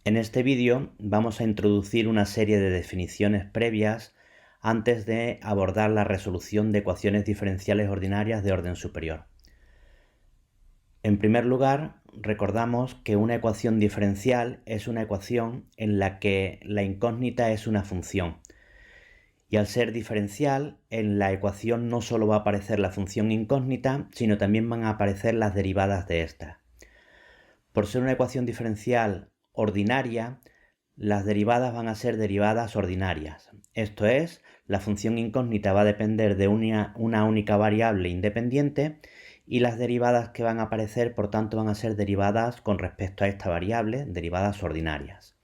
En este vídeo vamos a introducir una serie de definiciones previas antes de abordar la resolución de ecuaciones diferenciales ordinarias de orden superior. En primer lugar, recordamos que una ecuación diferencial es una ecuación en la que la incógnita es una función. Y al ser diferencial, en la ecuación no solo va a aparecer la función incógnita, sino también van a aparecer las derivadas de esta. Por ser una ecuación diferencial ordinaria, las derivadas van a ser derivadas ordinarias. Esto es, la función incógnita va a depender de una única variable independiente y las derivadas que van a aparecer, por tanto, van a ser derivadas con respecto a esta variable, derivadas ordinarias.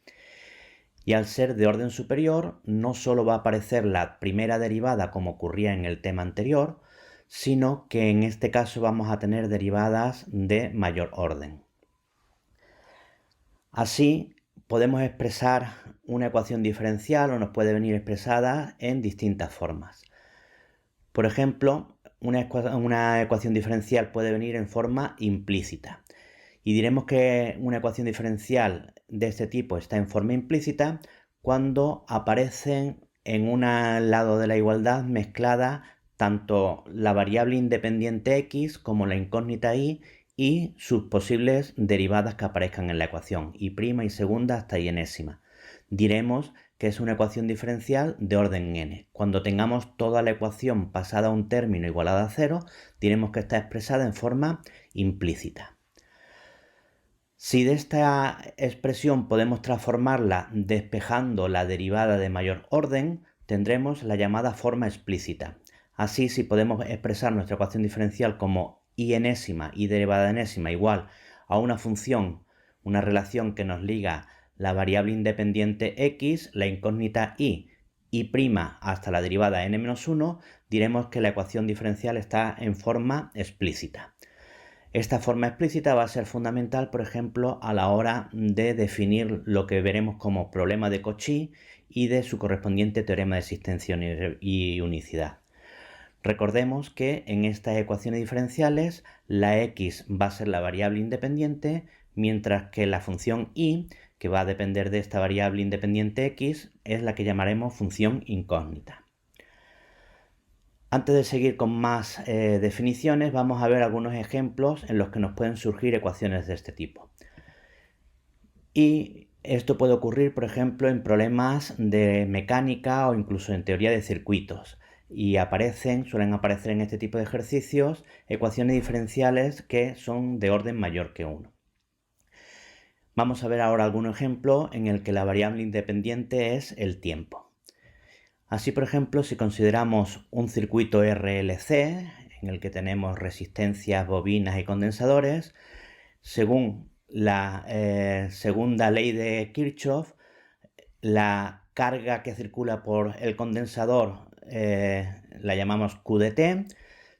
Y al ser de orden superior, no solo va a aparecer la primera derivada como ocurría en el tema anterior, sino que en este caso vamos a tener derivadas de mayor orden. Así, podemos expresar una ecuación diferencial o nos puede venir expresada en distintas formas. Por ejemplo, una ecuación diferencial puede venir en forma implícita. Y diremos que una ecuación diferencial de este tipo está en forma implícita cuando aparecen en un lado de la igualdad mezclada tanto la variable independiente x como la incógnita y sus posibles derivadas que aparezcan en la ecuación, y prima y segunda hasta y enésima. Diremos que es una ecuación diferencial de orden n. Cuando tengamos toda la ecuación pasada a un término igualada a cero, diremos que está expresada en forma implícita. Si de esta expresión podemos transformarla despejando la derivada de mayor orden, tendremos la llamada forma explícita. Así, si podemos expresar nuestra ecuación diferencial como y enésima y derivada de enésima igual a una función, una relación que nos liga la variable independiente x, la incógnita y prima hasta la derivada n-1, diremos que la ecuación diferencial está en forma explícita. Esta forma explícita va a ser fundamental, por ejemplo, a la hora de definir lo que veremos como problema de Cauchy y de su correspondiente teorema de existencia y unicidad. Recordemos que en estas ecuaciones diferenciales la x va a ser la variable independiente, mientras que la función y, que va a depender de esta variable independiente x, es la que llamaremos función incógnita. Antes de seguir con más definiciones, vamos a ver algunos ejemplos en los que nos pueden surgir ecuaciones de este tipo. Y esto puede ocurrir, por ejemplo, en problemas de mecánica o incluso en teoría de circuitos. Y suelen aparecer en este tipo de ejercicios ecuaciones diferenciales que son de orden mayor que 1. Vamos a ver ahora algún ejemplo en el que la variable independiente es el tiempo. Así, por ejemplo, si consideramos un circuito RLC en el que tenemos resistencias, bobinas y condensadores, según la segunda ley de Kirchhoff, la carga que circula por el condensador la llamamos Q de T.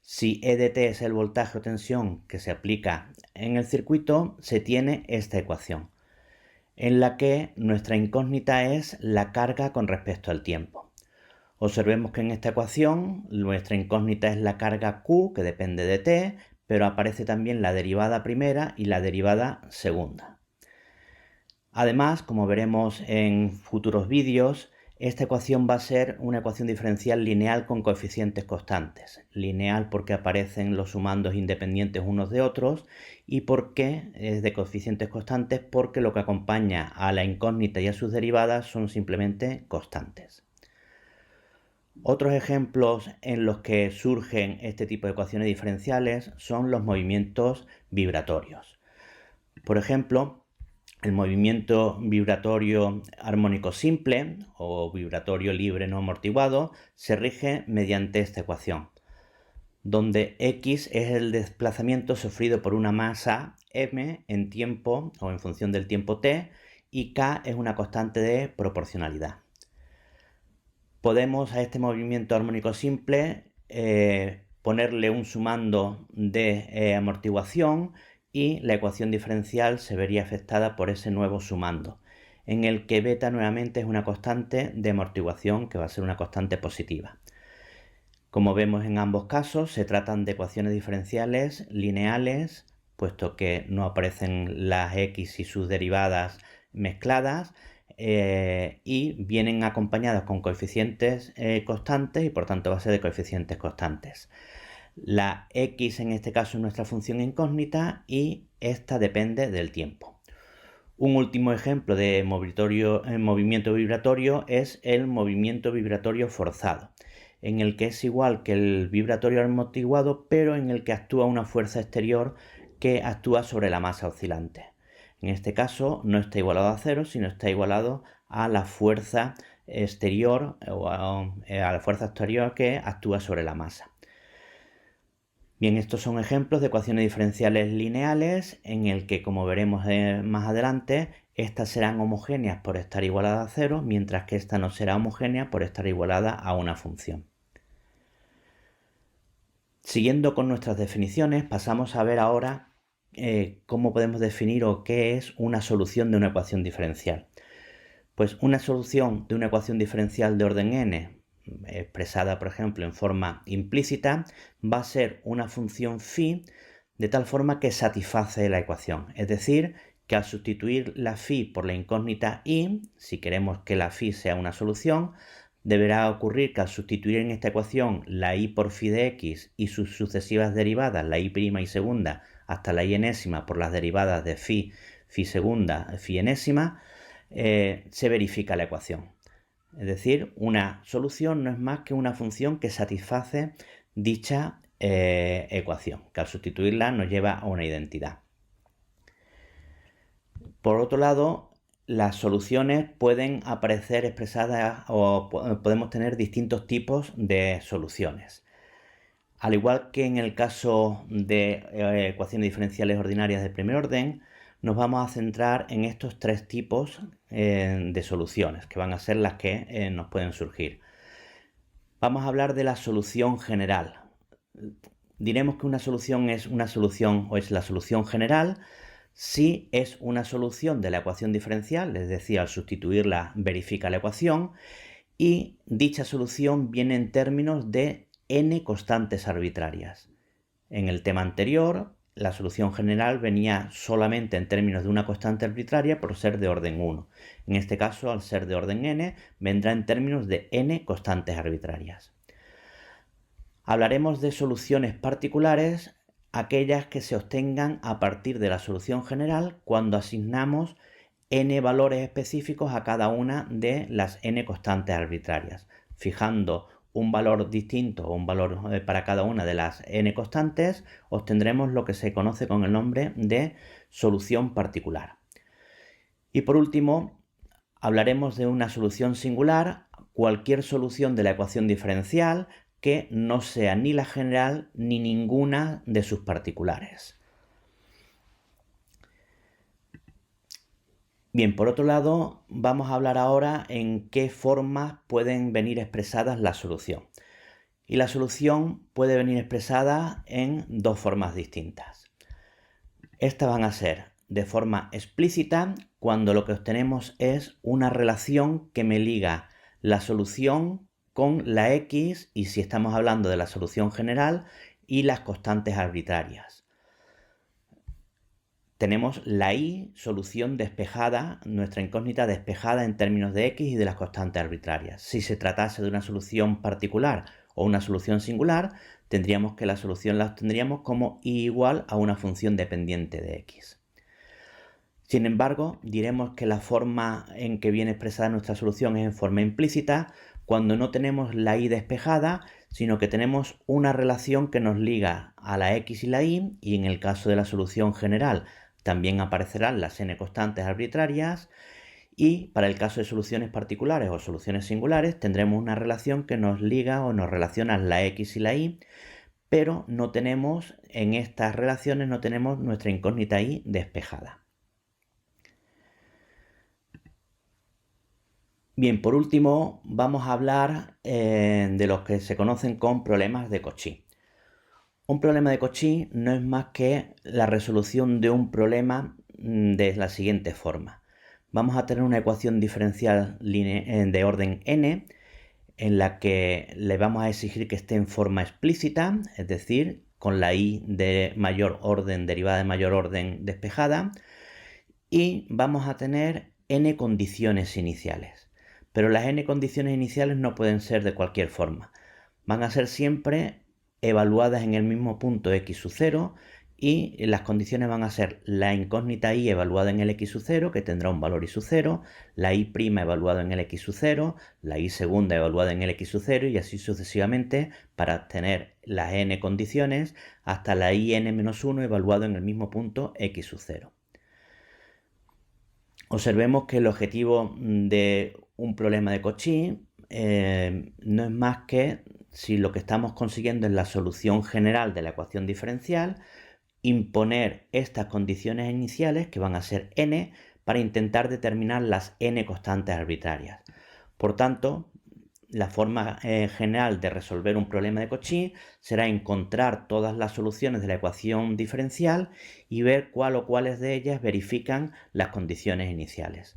Si E de T es el voltaje o tensión que se aplica en el circuito, se tiene esta ecuación, en la que nuestra incógnita es la carga con respecto al tiempo. Observemos que en esta ecuación nuestra incógnita es la carga Q, que depende de T, pero aparece también la derivada primera y la derivada segunda. Además, como veremos en futuros vídeos, esta ecuación va a ser una ecuación diferencial lineal con coeficientes constantes. Lineal porque aparecen los sumandos independientes unos de otros, y porque es de coeficientes constantes porque lo que acompaña a la incógnita y a sus derivadas son simplemente constantes. Otros ejemplos en los que surgen este tipo de ecuaciones diferenciales son los movimientos vibratorios. Por ejemplo, el movimiento vibratorio armónico simple o vibratorio libre no amortiguado se rige mediante esta ecuación, donde x es el desplazamiento sufrido por una masa m en tiempo o en función del tiempo t y k es una constante de proporcionalidad. Podemos a este movimiento armónico simple ponerle un sumando de amortiguación y la ecuación diferencial se vería afectada por ese nuevo sumando, en el que beta nuevamente es una constante de amortiguación que va a ser una constante positiva. Como vemos en ambos casos, se tratan de ecuaciones diferenciales lineales, puesto que no aparecen las x y sus derivadas mezcladas y vienen acompañadas con coeficientes constantes y por tanto base de coeficientes constantes. La x en este caso es nuestra función incógnita y esta depende del tiempo. Un último ejemplo de movimiento vibratorio es el movimiento vibratorio forzado, en el que es igual que el vibratorio amortiguado, pero en el que actúa una fuerza exterior que actúa sobre la masa oscilante. En este caso no está igualado a cero, sino está igualado a la fuerza exterior o a la fuerza exterior que actúa sobre la masa. Bien, estos son ejemplos de ecuaciones diferenciales lineales en el que, como veremos más adelante, estas serán homogéneas por estar igualadas a cero, mientras que esta no será homogénea por estar igualada a una función. Siguiendo con nuestras definiciones, pasamos a ver ahora cómo podemos definir o qué es una solución de una ecuación diferencial. Pues una solución de una ecuación diferencial de orden n, expresada por ejemplo en forma implícita, va a ser una función phi de tal forma que satisface la ecuación. Es decir, que al sustituir la phi por la incógnita i, si queremos que la phi sea una solución, deberá ocurrir que al sustituir en esta ecuación la i por phi de x y sus sucesivas derivadas, la i' y segunda, hasta la i enésima por las derivadas de phi, phi segunda, phi enésima, se verifica la ecuación. Es decir, una solución no es más que una función que satisface dicha ecuación, que al sustituirla nos lleva a una identidad. Por otro lado, las soluciones pueden aparecer expresadas o podemos tener distintos tipos de soluciones. Al igual que en el caso de ecuaciones diferenciales ordinarias de primer orden, nos vamos a centrar en estos tres tipos de soluciones, que van a ser las que nos pueden surgir. Vamos a hablar de la solución general. Diremos que una solución es una solución o es la solución general si es una solución de la ecuación diferencial, es decir, al sustituirla verifica la ecuación, y dicha solución viene en términos de n constantes arbitrarias. En el tema anterior, la solución general venía solamente en términos de una constante arbitraria por ser de orden 1. En este caso, al ser de orden n, vendrá en términos de n constantes arbitrarias. Hablaremos de soluciones particulares, aquellas que se obtengan a partir de la solución general cuando asignamos n valores específicos a cada una de las n constantes arbitrarias, fijando un valor distinto o un valor para cada una de las n constantes, obtendremos lo que se conoce con el nombre de solución particular. Y por último, hablaremos de una solución singular, cualquier solución de la ecuación diferencial que no sea ni la general ni ninguna de sus particulares. Bien, por otro lado, vamos a hablar ahora en qué formas pueden venir expresadas la solución. Y la solución puede venir expresada en dos formas distintas. Estas van a ser de forma explícita, cuando lo que obtenemos es una relación que me liga la solución con la x, y si estamos hablando de la solución general, y las constantes arbitrarias. Tenemos la i, solución despejada, nuestra incógnita despejada en términos de x y de las constantes arbitrarias. Si se tratase de una solución particular o una solución singular, tendríamos que la solución la obtendríamos como i igual a una función dependiente de x. Sin embargo, diremos que la forma en que viene expresada nuestra solución es en forma implícita, cuando no tenemos la i despejada, sino que tenemos una relación que nos liga a la x y la y en el caso de la solución general también aparecerán las n constantes arbitrarias, y para el caso de soluciones particulares o soluciones singulares tendremos una relación que nos liga o nos relaciona la x y la y, pero no tenemos, en estas relaciones no tenemos nuestra incógnita y despejada. Bien, por último vamos a hablar de los que se conocen como problemas de Cauchy. Un problema de Cauchy no es más que la resolución de un problema de la siguiente forma. Vamos a tener una ecuación diferencial de orden n, en la que le vamos a exigir que esté en forma explícita, es decir, con la i de mayor orden derivada de mayor orden despejada, y vamos a tener n condiciones iniciales. Pero las n condiciones iniciales no pueden ser de cualquier forma. Van a ser siempre evaluadas en el mismo punto x sub 0 y las condiciones van a ser la incógnita y evaluada en el x sub 0, que tendrá un valor y sub 0, la y' evaluada en el x sub 0, la y segunda evaluada en el x sub 0 y así sucesivamente para tener las n condiciones hasta la y n-1 evaluado en el mismo punto x sub 0. Observemos que el objetivo de un problema de Cauchy no es más que, si lo que estamos consiguiendo es la solución general de la ecuación diferencial, imponer estas condiciones iniciales, que van a ser n, para intentar determinar las n constantes arbitrarias. Por tanto, la forma general de resolver un problema de Cauchy será encontrar todas las soluciones de la ecuación diferencial y ver cuál o cuáles de ellas verifican las condiciones iniciales.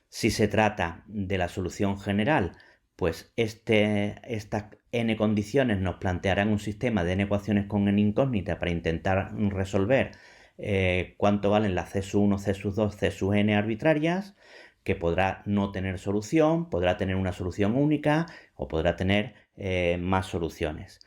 Si se trata de la solución general, pues estas n condiciones nos plantearán un sistema de n ecuaciones con n incógnita para intentar resolver cuánto valen las c sub 1, c sub 2, c sub n arbitrarias, que podrá no tener solución, podrá tener una solución única o podrá tener más soluciones.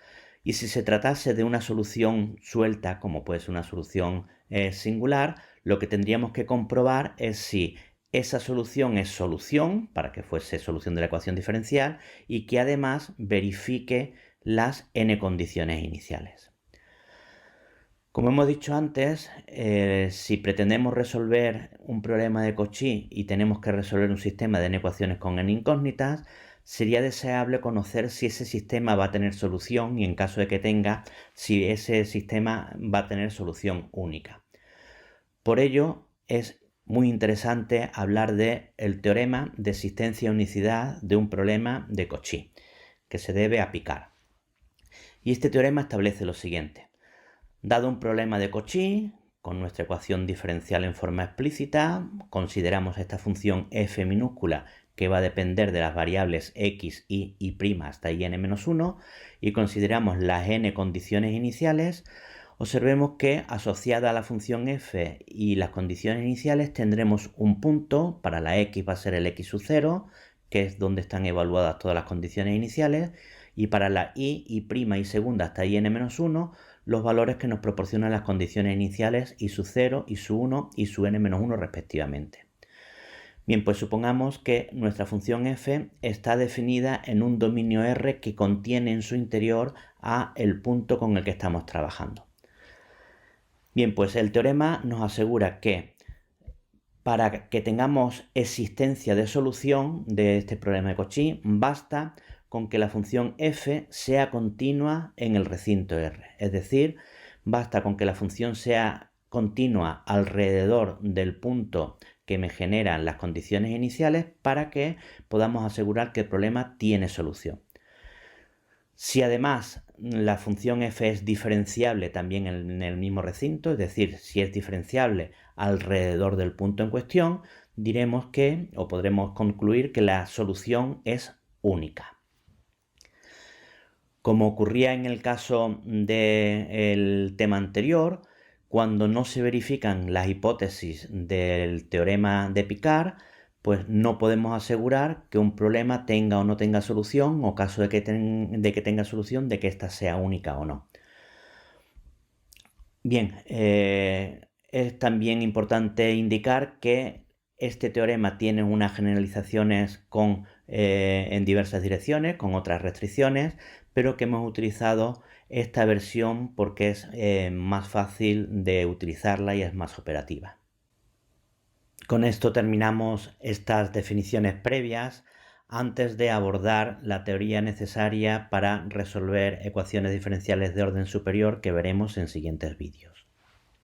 Y si se tratase de una solución suelta, como puede ser una solución singular, lo que tendríamos que comprobar es si esa solución es solución, para que fuese solución de la ecuación diferencial, y que además verifique las n condiciones iniciales. Como hemos dicho antes, si pretendemos resolver un problema de Cauchy y tenemos que resolver un sistema de n ecuaciones con n incógnitas, sería deseable conocer si ese sistema va a tener solución y, en caso de que tenga, si ese sistema va a tener solución única. Por ello, es muy interesante hablar del teorema de existencia y unicidad de un problema de Cauchy, que se debe a Picard. Y este teorema establece lo siguiente. Dado un problema de Cauchy, con nuestra ecuación diferencial en forma explícita, consideramos esta función f minúscula que va a depender de las variables x, y hasta yn-1 y consideramos las n condiciones iniciales. Observemos que asociada a la función f y las condiciones iniciales tendremos un punto, para la x va a ser el x sub 0, que es donde están evaluadas todas las condiciones iniciales, y para la y' y segunda hasta yn-1 los valores que nos proporcionan las condiciones iniciales y su 0, y su 1 y su n-1 respectivamente. Bien, pues supongamos que nuestra función f está definida en un dominio R que contiene en su interior a el punto con el que estamos trabajando. Bien, pues el teorema nos asegura que para que tengamos existencia de solución de este problema de Cauchy, basta con que la función f sea continua en el recinto R. Es decir, basta con que la función sea continua alrededor del punto que me generan las condiciones iniciales para que podamos asegurar que el problema tiene solución. Si además la función f es diferenciable también en el mismo recinto, es decir, si es diferenciable alrededor del punto en cuestión, diremos que, o podremos concluir que la solución es única. Como ocurría en el caso del tema anterior, cuando no se verifican las hipótesis del teorema de Picard, pues no podemos asegurar que un problema tenga o no tenga solución, o caso de que tenga solución, de que ésta sea única o no. Bien, es también importante indicar que este teorema tiene unas generalizaciones en diversas direcciones, con otras restricciones, pero que hemos utilizado esta versión porque es más fácil de utilizarla y es más operativa. Con esto terminamos estas definiciones previas antes de abordar la teoría necesaria para resolver ecuaciones diferenciales de orden superior que veremos en siguientes vídeos.